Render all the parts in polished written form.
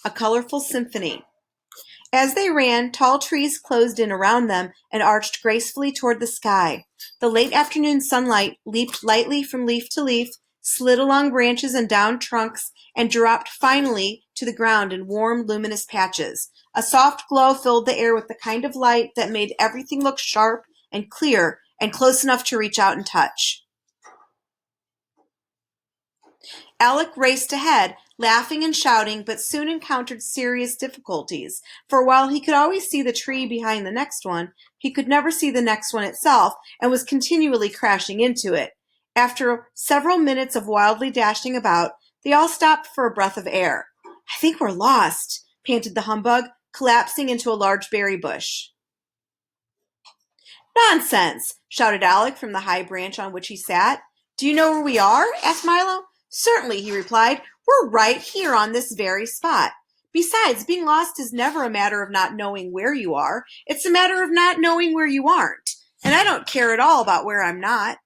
a colorful symphony. As they ran, tall trees closed in around them and arched gracefully toward the sky. The late afternoon sunlight leaped lightly from leaf to leaf, slid along branches and down trunks, and dropped finally to the ground in warm, luminous patches. A soft glow filled the air with the kind of light that made everything look sharp and clear and close enough to reach out and touch. Alec raced ahead, laughing and shouting, but soon encountered serious difficulties, for while he could always see the tree behind the next one, he could never see the next one itself, and was continually crashing into it. After several minutes of wildly dashing about, they all stopped for a breath of air. "I think we're lost," panted the humbug, collapsing into a large berry bush. "Nonsense!" shouted Alec from the high branch on which he sat. "Do you know where we are?" asked Milo. "Certainly," he replied. "We're right here on this very spot. Besides, being lost is never a matter of not knowing where you are. It's a matter of not knowing where you aren't. And I don't care at all about where I'm not."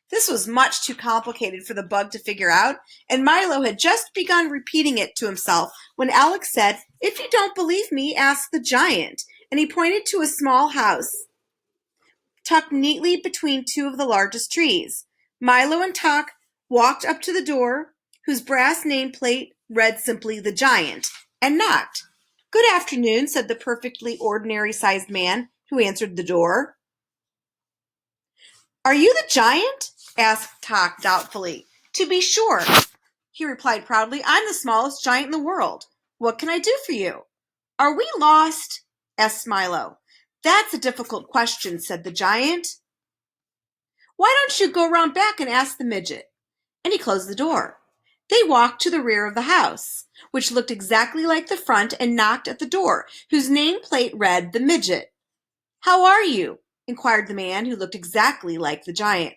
This was much too complicated for the bug to figure out, and Milo had just begun repeating it to himself when Alec said, "If you don't believe me, ask the giant," and he pointed to a small house tucked neatly between two of the largest trees. Milo and Tuck walked up to the door, whose brass nameplate read simply "The Giant," and knocked. "Good afternoon," said the perfectly ordinary-sized man who answered the door. "Are you the giant?" asked Tuck doubtfully. "To be sure," he replied proudly. "I'm the smallest giant in the world. What can I do for you?" "Are we lost?" asked Milo. "That's a difficult question," said the giant. "Why don't you go round back and ask the midget?" And he closed the door. They walked to the rear of the house, which looked exactly like the front, and knocked at the door, whose nameplate read "The Midget." "How are you?" inquired the man, who looked exactly like the giant.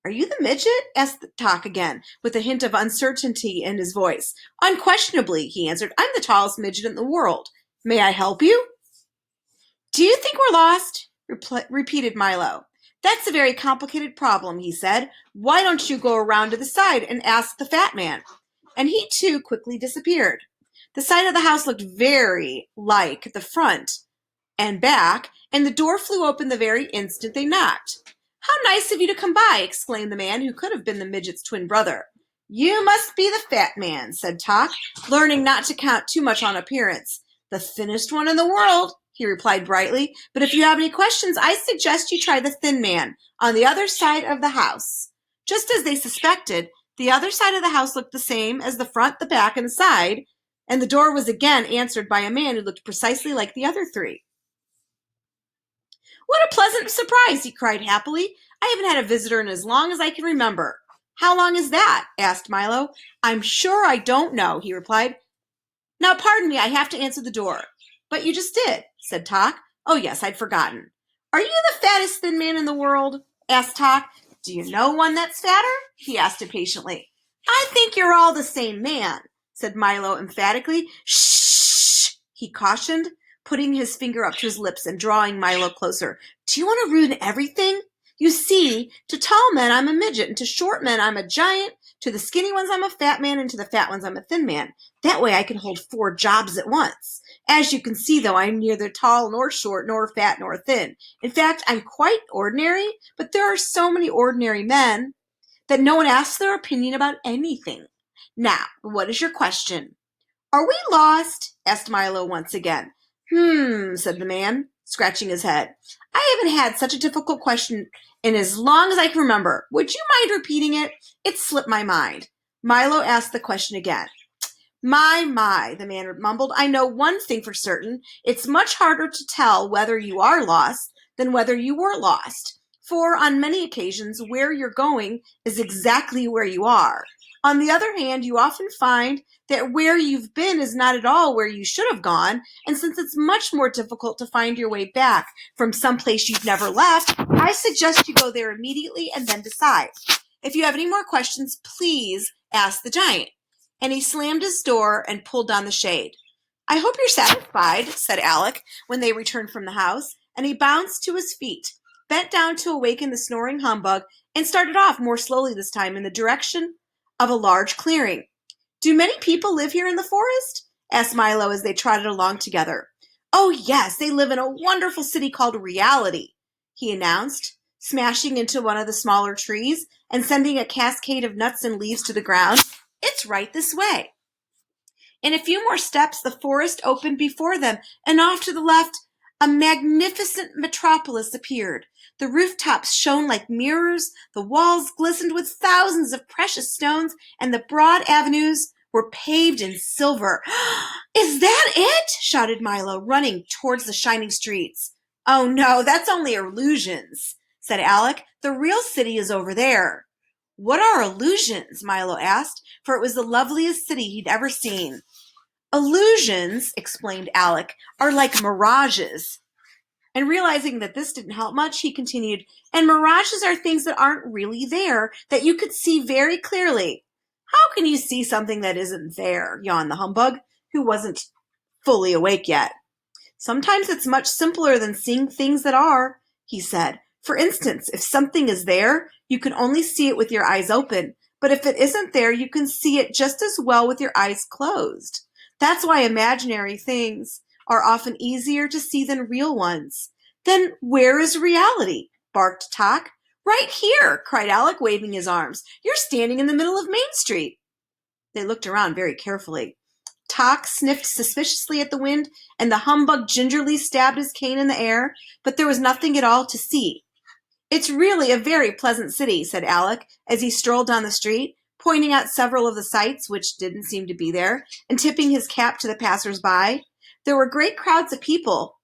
"Are you the midget?" asked Tuck again, with a hint of uncertainty in his voice. "Unquestionably," he answered. "I'm the tallest midget in the world. May I help you?" "Do you think we're lost?" repeated Milo. "That's a very complicated problem," he said. "Why don't you go around to the side and ask the fat man?" And he, too, quickly disappeared. The side of the house looked very like the front and back, and the door flew open the very instant they knocked. "How nice of you to come by!" exclaimed the man who could have been the midget's twin brother. "You must be the fat man," said Tuck, learning not to count too much on appearance. "The thinnest one in the world," he replied brightly. "But if you have any questions, I suggest you try the thin man on the other side of the house." Just as they suspected, the other side of the house looked the same as the front, the back, and the side, and the door was again answered by a man who looked precisely like the other three. "What a pleasant surprise!" he cried happily. "I haven't had a visitor in as long as I can remember." "How long is that?" asked Milo. "I'm sure I don't know," he replied. "Now, pardon me, I have to answer the door." "But you just did," said Tuck. "Oh, yes, I'd forgotten." "Are you the fattest thin man in the world?" asked Tuck. "Do you know one that's fatter?" he asked impatiently. "I think you're all the same man," said Milo emphatically. "Shh!" he cautioned, putting his finger up to his lips and drawing Milo closer. "Do you want to ruin everything? You see, to tall men I'm a midget, and to short men I'm a giant. To the skinny ones I'm a fat man, and to the fat ones I'm a thin man. That way I can hold 4 jobs at once. As you can see, though, I'm neither tall nor short nor fat nor thin. In fact, I'm quite ordinary, but there are so many ordinary men that no one asks their opinion about anything. Now, what is your question?" "Are we lost?" asked Milo once again. Said the man, scratching his head. "I haven't had such a difficult question in as long as I can remember. Would you mind repeating it? It slipped my mind." Milo asked the question again. My, the man mumbled. "I know one thing for certain. It's much harder to tell whether you are lost than whether you were lost. For on many occasions, where you're going is exactly where you are. On the other hand, you often find that where you've been is not at all where you should have gone, and since it's much more difficult to find your way back from some place you've never left, I suggest you go there immediately and then decide. If you have any more questions, please ask the giant." And he slammed his door and pulled down the shade. "I hope you're satisfied," said Alec when they returned from the house, and he bounced to his feet, bent down to awaken the snoring humbug, and started off more slowly this time in the direction of a large clearing. "Do many people live here in the forest?" asked Milo as they trotted along together. Oh, yes, they live in a wonderful city called Reality, he announced, smashing into one of the smaller trees and sending a cascade of nuts and leaves to the ground. It's right this way. In a few more steps, the forest opened before them, and off to the left, a magnificent metropolis appeared. The rooftops shone like mirrors, the walls glistened with thousands of precious stones, and the broad avenues were paved in silver. Is that it? Shouted Milo, running towards the shining streets. Oh no, that's only illusions, said Alec. The real city is over there. What are illusions? Milo asked, for it was the loveliest city he'd ever seen. Illusions, explained Alec, are like mirages. And realizing that this didn't help much, he continued, and mirages are things that aren't really there, that you could see very clearly. How can you see something that isn't there? Yawned the humbug, who wasn't fully awake yet. Sometimes it's much simpler than seeing things that are, he said. For instance, if something is there, you can only see it with your eyes open. But if it isn't there, you can see it just as well with your eyes closed. That's why imaginary things are often easier to see than real ones. Then where is reality? Barked Tock. Right here, cried Alec, waving his arms. You're standing in the middle of Main Street. They looked around very carefully. Tock sniffed suspiciously at the wind, and the humbug gingerly stabbed his cane in the air, but there was nothing at all to see. It's really a very pleasant city, said Alec, as he strolled down the street, pointing out several of the sights which didn't seem to be there, and tipping his cap to the passers-by. There were great crowds of people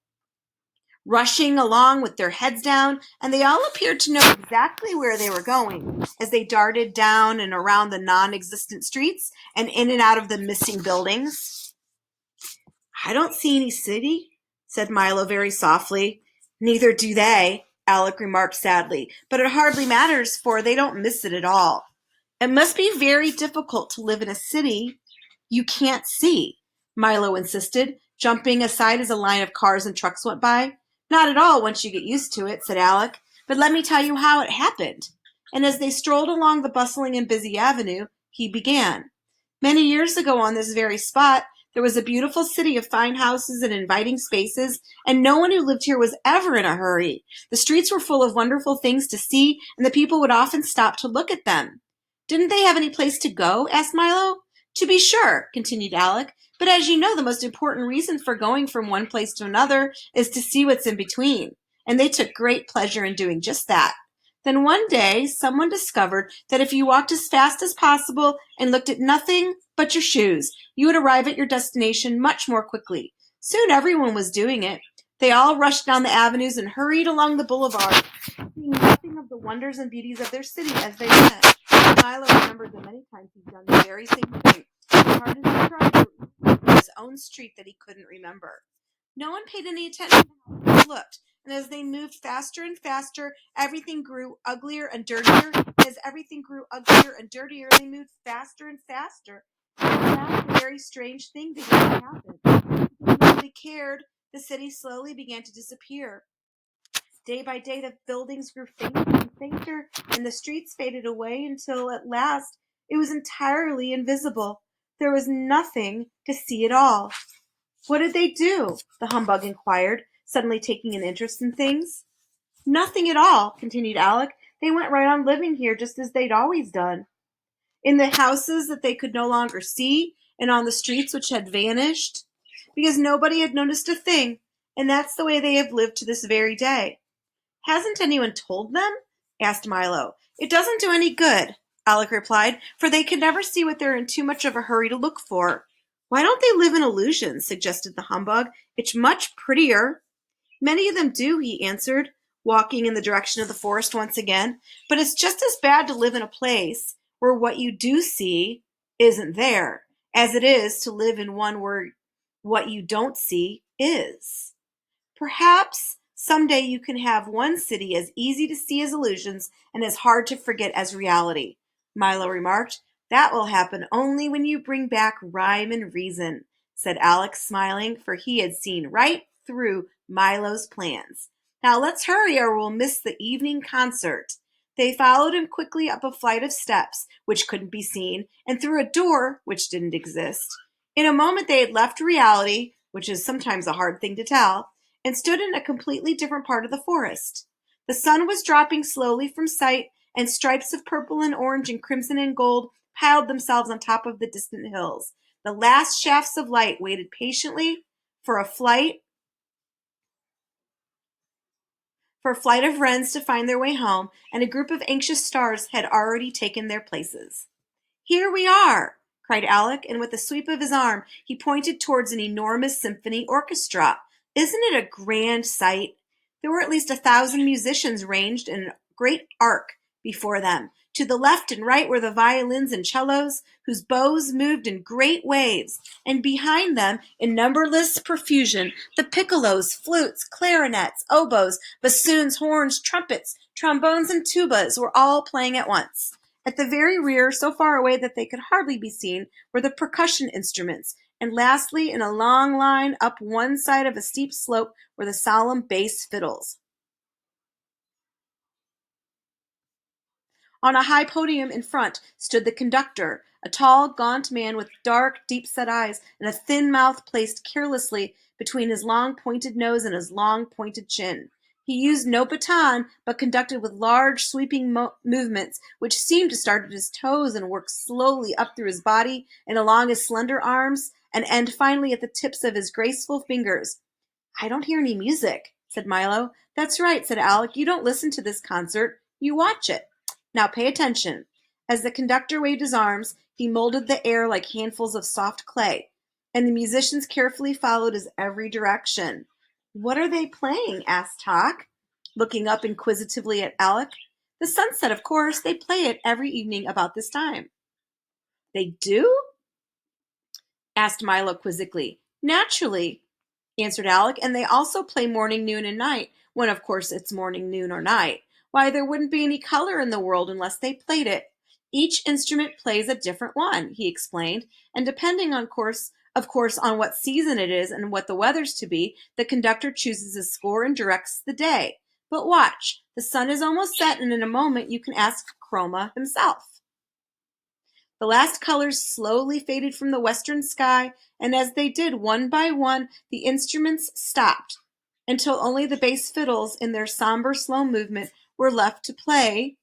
rushing along with their heads down, and they all appeared to know exactly where they were going as they darted down and around the non-existent streets and in and out of the missing buildings. I don't see any city, said Milo very softly. Neither do they, Alec remarked sadly, but it hardly matters, for they don't miss it at all. It must be very difficult to live in a city you can't see, Milo insisted, jumping aside as a line of cars and trucks went by. Not at all once you get used to it, said Alec, but let me tell you how it happened. And as they strolled along the bustling and busy avenue, he began. Many years ago on this very spot, there was a beautiful city of fine houses and inviting spaces, and no one who lived here was ever in a hurry. The streets were full of wonderful things to see, and the people would often stop to look at them. Didn't they have any place to go? Asked Milo. To be sure, continued Alec, but as you know, the most important reason for going from one place to another is to see what's in between, and they took great pleasure in doing just that. Then one day, someone discovered that if you walked as fast as possible and looked at nothing but your shoes, you would arrive at your destination much more quickly. Soon everyone was doing it. They all rushed down the avenues and hurried along the boulevard, seeing nothing of the wonders and beauties of their city as they went. Milo remembered that many times he'd done the very same thing, as hard as he tried to remember his own street that he couldn't remember. No one paid any attention to how they looked, and as they moved faster and faster, everything grew uglier and dirtier. And as everything grew uglier and dirtier, they moved faster and faster. And at last, a very strange thing began to happen. Because nobody cared, the city slowly began to disappear. Day by day, the buildings grew fainter and fainter, and the streets faded away until, at last, it was entirely invisible. There was nothing to see at all. What did they do? The humbug inquired, suddenly taking an interest in things. Nothing at all, continued Alec. They went right on living here just as they'd always done. In the houses that they could no longer see, and on the streets which had vanished, because nobody had noticed a thing, and that's the way they have lived to this very day. Hasn't anyone told them? Asked Milo. It doesn't do any good, Alec replied, for they can never see what they're in too much of a hurry to look for. Why don't they live in illusions? Suggested the humbug. It's much prettier. Many of them do, he answered, walking in the direction of the forest once again, but it's just as bad to live in a place where what you do see isn't there, as it is to live in one where what you don't see is. Perhaps someday you can have one city as easy to see as illusions and as hard to forget as reality, Milo remarked. That will happen only when you bring back rhyme and reason, said Alex, smiling, for he had seen right through Milo's plans. Now let's hurry or we'll miss the evening concert. They followed him quickly up a flight of steps, which couldn't be seen, and through a door, which didn't exist. In a moment they had left reality, which is sometimes a hard thing to tell, and stood in a completely different part of the forest. The sun was dropping slowly from sight, and stripes of purple and orange and crimson and gold piled themselves on top of the distant hills. The last shafts of light waited patiently for a flight of wrens to find their way home, and a group of anxious stars had already taken their places. "Here we are!" cried Alec, and with a sweep of his arm he pointed towards an enormous symphony orchestra. "Isn't it a grand sight?" There were at least 1,000 musicians ranged in a great arc before them. To the left and right were the violins and cellos, whose bows moved in great waves, and behind them, in numberless profusion, the piccolos, flutes, clarinets, oboes, bassoons, horns, trumpets, trombones, and tubas were all playing at once. At the very rear, so far away that they could hardly be seen, were the percussion instruments, and lastly, in a long line up one side of a steep slope, were the solemn bass fiddles. On a high podium in front stood the conductor, a tall, gaunt man with dark, deep-set eyes and a thin mouth placed carelessly between his long pointed nose and his long pointed chin. He used no baton, but conducted with large, sweeping movements which seemed to start at his toes and work slowly up through his body and along his slender arms and end finally at the tips of his graceful fingers. "I don't hear any music," said Milo. "That's right," said Alec. "You don't listen to this concert. You watch it. Now pay attention." As the conductor waved his arms, he molded the air like handfuls of soft clay, and the musicians carefully followed his every direction. "What are they playing?" asked Tock, looking up inquisitively at Alec. "The sunset, of course. They play it every evening about this time." "They do?" asked Milo quizzically. "Naturally," answered Alec, "and they also play morning, noon, and night, when of course it's morning, noon, or night. Why, there wouldn't be any color in the world unless they played it. Each instrument plays a different one," he explained, "and depending of course, on what season it is and what the weather's to be, the conductor chooses a score and directs the day. But watch, the sun is almost set, and in a moment you can ask Chroma himself." The last colors slowly faded from the western sky, and as they did one by one, the instruments stopped, until only the bass fiddles, in their somber, slow movement, were left to play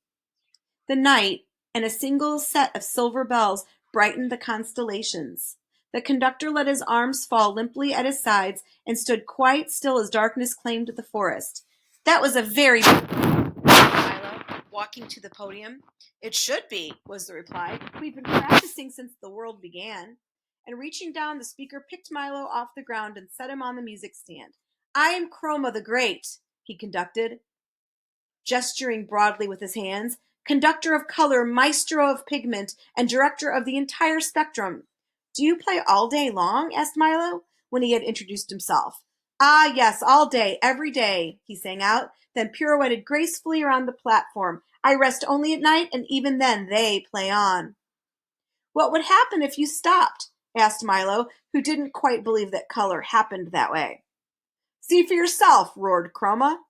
the night, and a single set of silver bells brightened the constellations. The conductor let his arms fall limply at his sides and stood quite still as darkness claimed the forest. "That was a very Milo, walking to the podium. "It should be," was the reply. "We've been practicing since the world began." And reaching down, the speaker picked Milo off the ground and set him on the music stand. "I am Chroma the Great," he conducted, gesturing broadly with his hands, "conductor of color, maestro of pigment, and director of the entire spectrum." "Do you play all day long?" asked Milo, when he had introduced himself. "Ah, yes, all day, every day," he sang out, then pirouetted gracefully around the platform. "I rest only at night, and even then they play on." "What would happen if you stopped?" asked Milo, who didn't quite believe that color happened that way. "See for yourself," roared Chroma,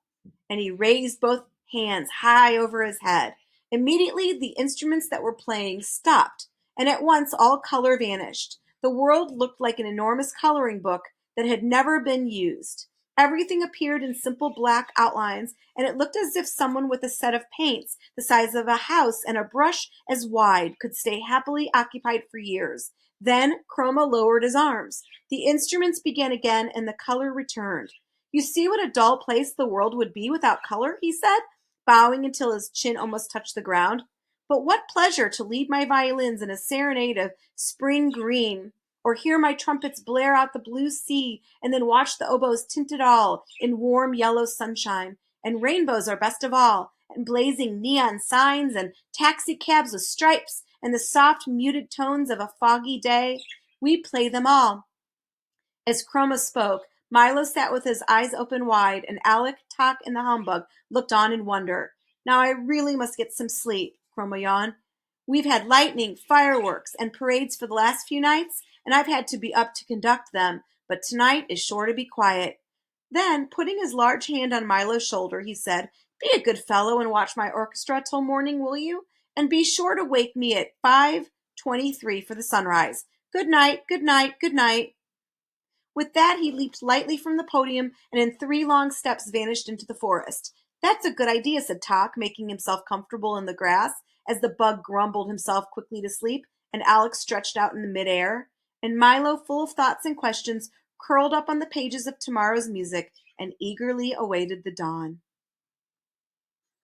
and he raised both hands high over his head. Immediately the instruments that were playing stopped, and at once all color vanished. The world looked like an enormous coloring book that had never been used. Everything appeared in simple black outlines, and it looked as if someone with a set of paints the size of a house and a brush as wide could stay happily occupied for years. Then Chroma lowered his arms. The instruments began again, and the color returned. "You see what a dull place the world would be without color," he said, bowing until his chin almost touched the ground. "But what pleasure to lead my violins in a serenade of spring green, or hear my trumpets blare out the blue sea, and then watch the oboes tint it all in warm yellow sunshine. And rainbows are best of all, and blazing neon signs, and taxi cabs with stripes, and the soft muted tones of a foggy day. We play them all." As Chroma spoke, Milo sat with his eyes open wide, and Alec, Tock, and the humbug looked on in wonder. "Now I really must get some sleep," Chroma yawned. "We've had lightning, fireworks, and parades for the last few nights, and I've had to be up to conduct them, but tonight is sure to be quiet." Then, putting his large hand on Milo's shoulder, he said, "Be a good fellow and watch my orchestra till morning, will you? And be sure to wake me at 5:23 for the sunrise. Good night, good night, good night. With that, he leaped lightly from the podium and in 3 long steps vanished into the forest. That's a good idea, said Tock, making himself comfortable in the grass as the bug grumbled himself quickly to sleep and Alex stretched out in the midair. And Milo, full of thoughts and questions, curled up on the pages of tomorrow's music and eagerly awaited the dawn.